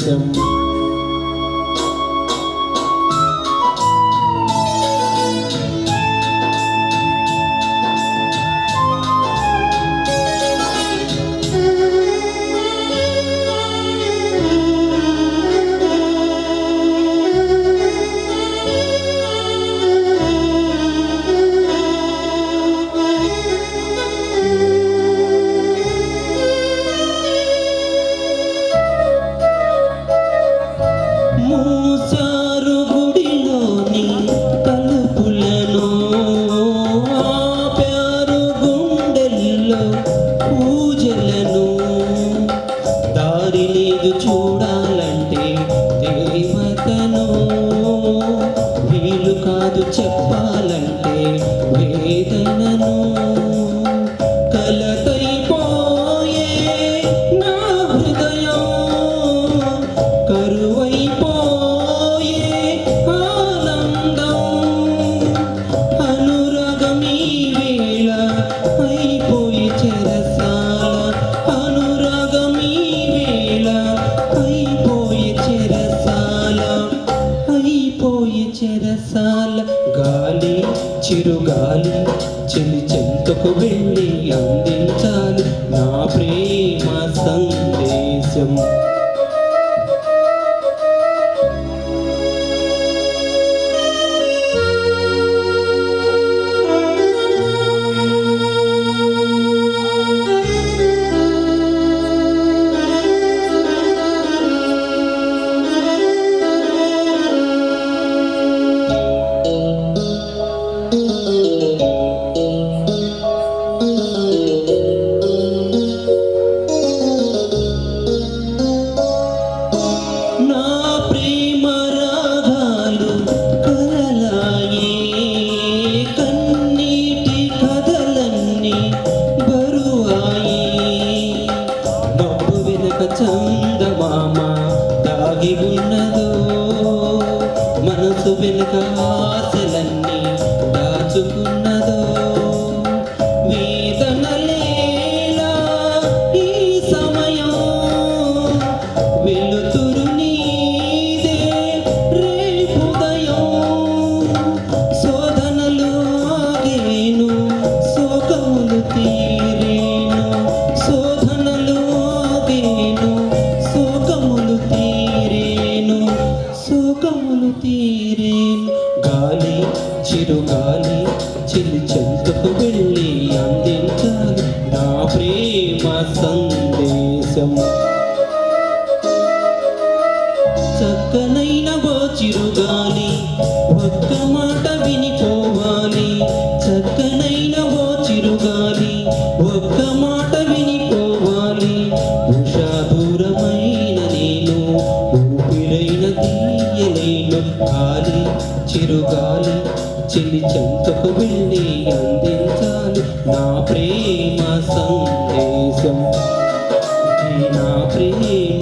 సందేశం. మూసారు గుడిలోని తలుపులను, ఆపారు గుండెల్లో పూజలను. దారి లేదు చూడాలంటే దేవతను, వీలు కాదు చెప్పాలంటే వేదనను. కలతైపోయే నా హృదయం, కరువైపోయే ఆనందం. అనురాగమీ వేళ అయిపోయి చెరసాల, అనురాగమీ వేళ అయిపోయి చెరసాల, అయిపోయి చెరసాల. గాలి చిరుగాలి చెలి చెంతకు వెళ్ళి అందించాలి నా ప్రేమ సందేశం. నా ప్రేమ రాగాలు కలలాయే, కన్నీటి కథలన్నీ బరువాయే. మబ్బు వెనక చందమామ దాగి ఉన్నదో, మనసు వెనక ఆశలన్నీ దాచుకున్నదో. వేదనలేలా ఈ సమయం, వెలుతురు నీదే రేపుదయం. శోధనలు ఆగేను, శోకములు తీరేను. శోధనలు ఆగేను, శోకములు తీరేను, శోకములు తీరేను. గాలి చిరుగాలి చెలి చెంతకు వెళ్ళి అందించాలి నా ప్రేమ సందేశం. చక్కనైన ఓ చిరుగాలి ఒక్క మాట వినిపోవాలి. చక్కనైన ఓ చిరుగాలి ఒక్క మాట వినిపోవాలి. ఉషా దూరమైన నేను ఊపిరైన తీయలేను. గాలి చిరుగాలి చెలి చెంతకు వెళ్ళి అందించాలి నా ప్రేమ సందేశం. నా ప్రేమ